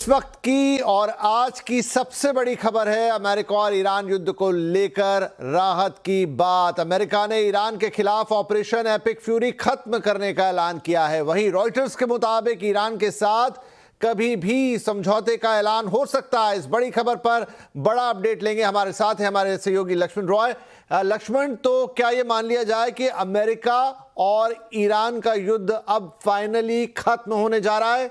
इस वक्त की और आज की सबसे बड़ी खबर है अमेरिका और ईरान युद्ध को लेकर राहत की बात। अमेरिका ने ईरान के खिलाफ ऑपरेशन एपिक फ्यूरी खत्म करने का ऐलान किया है। वहीं रॉयटर्स के मुताबिक ईरान के साथ कभी भी समझौते का ऐलान हो सकता है। इस बड़ी खबर पर बड़ा अपडेट लेंगे। हमारे साथ है हमारे सहयोगी लक्ष्मण रॉय। लक्ष्मण, तो क्या यह मान लिया जाए कि अमेरिका और ईरान का युद्ध अब फाइनली खत्म होने जा रहा है?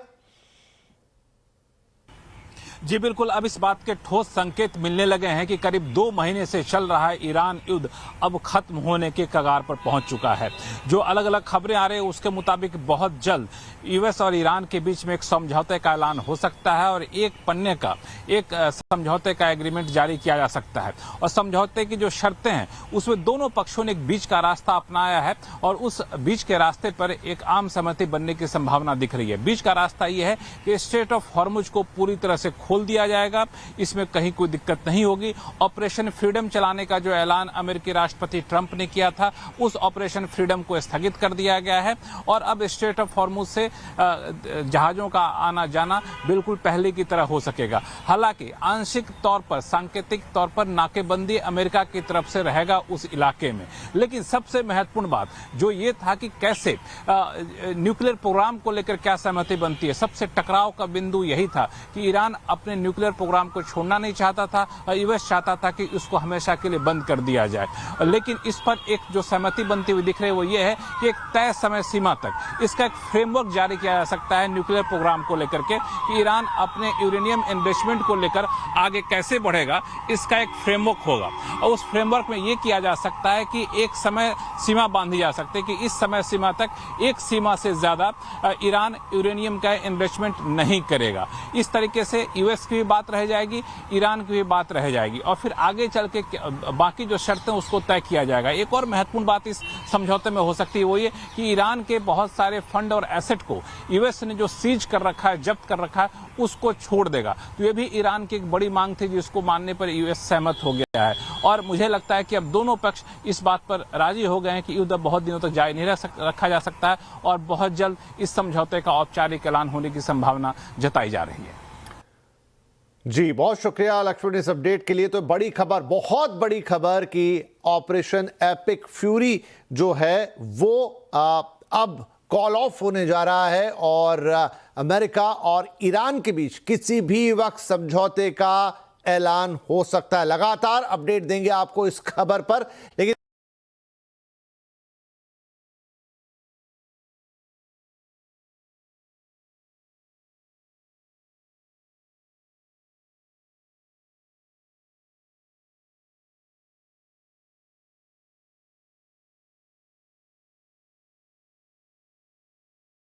जी बिल्कुल, अब इस बात के ठोस संकेत मिलने लगे हैं कि करीब 2 महीने से चल रहा है ईरान युद्ध अब खत्म होने के कगार पर पहुंच चुका है। जो अलग अलग खबरें आ रही हैं उसके मुताबिक बहुत जल्द यूएस और ईरान के बीच में एक समझौते का ऐलान हो सकता है और एक पन्ने का एक समझौते का एग्रीमेंट जारी किया जा सकता है। और समझौते की जो शर्तें हैं उसमें दोनों पक्षों ने एक बीच का रास्ता अपनाया है और उस बीच के रास्ते पर एक आम सहमति बनने की संभावना दिख रही है। बीच का रास्ता यह है कि स्ट्रेट ऑफ हॉर्मुज को पूरी तरह से खोल दिया जाएगा, इसमें कहीं कोई दिक्कत नहीं होगी। ऑपरेशन फ्रीडम चलाने का जो ऐलान अमेरिकी राष्ट्रपति ट्रंप ने किया था उस ऑपरेशन फ्रीडम को स्थगित कर दिया गया है और अब स्ट्रेट ऑफ हॉर्मुज से जहाजों का आना जाना बिल्कुल पहले की तरह हो सकेगा। हालांकि आंशिक तौर पर, सांकेतिक तौर पर नाकेबंदी अमेरिका की तरफ से रहेगा उस इलाके में। लेकिन सबसे महत्वपूर्ण बात जो ये था कि कैसे न्यूक्लियर प्रोग्राम को लेकर क्या सहमति बनती है। सबसे टकराव का बिंदु यही था कि ईरान अपने न्यूक्लियर प्रोग्राम को छोड़ना नहीं चाहता था और यूएस चाहता था कि उसको हमेशा के लिए बंद कर दिया जाए। लेकिन इस पर एक जो सहमति बनती हुई दिख रही है वो ये है कि एक तय समय सीमा तक इसका एक फ्रेमवर्क जारी किया जा सकता है न्यूक्लियर प्रोग्राम को लेकर के कि ईरान अपने यूरेनियम एनरिचमेंट को लेकर आगे कैसे बढ़ेगा, इसका एक फ्रेमवर्क होगा। और उस फ्रेमवर्क में ये किया जा सकता है कि एक समय सीमा बांधी जा सकती है कि इस समय सीमा तक एक सीमा से ज्यादा ईरान यूरेनियम का एनरिचमेंट नहीं करेगा। इस तरीके से यूएस की भी बात रह जाएगी, ईरान की भी बात रह जाएगी और फिर आगे चल के बाकी जो शर्तें उसको तय किया जाएगा। एक और महत्वपूर्ण बात इस समझौते में हो सकती है वो ये कि ईरान के बहुत सारे फंड और एसेट को यूएस ने जो सीज कर रखा है, जब्त कर रखा है, उसको छोड़ देगा। तो ये भी ईरान की एक बड़ी मांग थी जिसको मानने पर यूएस सहमत हो गया है और मुझे लगता है कि अब दोनों पक्ष इस बात पर राजी हो गए हैं कि युद्ध बहुत दिनों तक जारी नहीं रखा जा सकता है और बहुत जल्द इस समझौते का औपचारिक ऐलान होने की संभावना जताई जा रही है। जी बहुत शुक्रिया लक्ष्मण इस अपडेट के लिए। तो बड़ी खबर, बहुत बड़ी खबर कि ऑपरेशन एपिक फ्यूरी जो है वो अब कॉल ऑफ होने जा रहा है और अमेरिका और ईरान के बीच किसी भी वक्त समझौते का ऐलान हो सकता है। लगातार अपडेट देंगे आपको इस खबर पर, लेकिन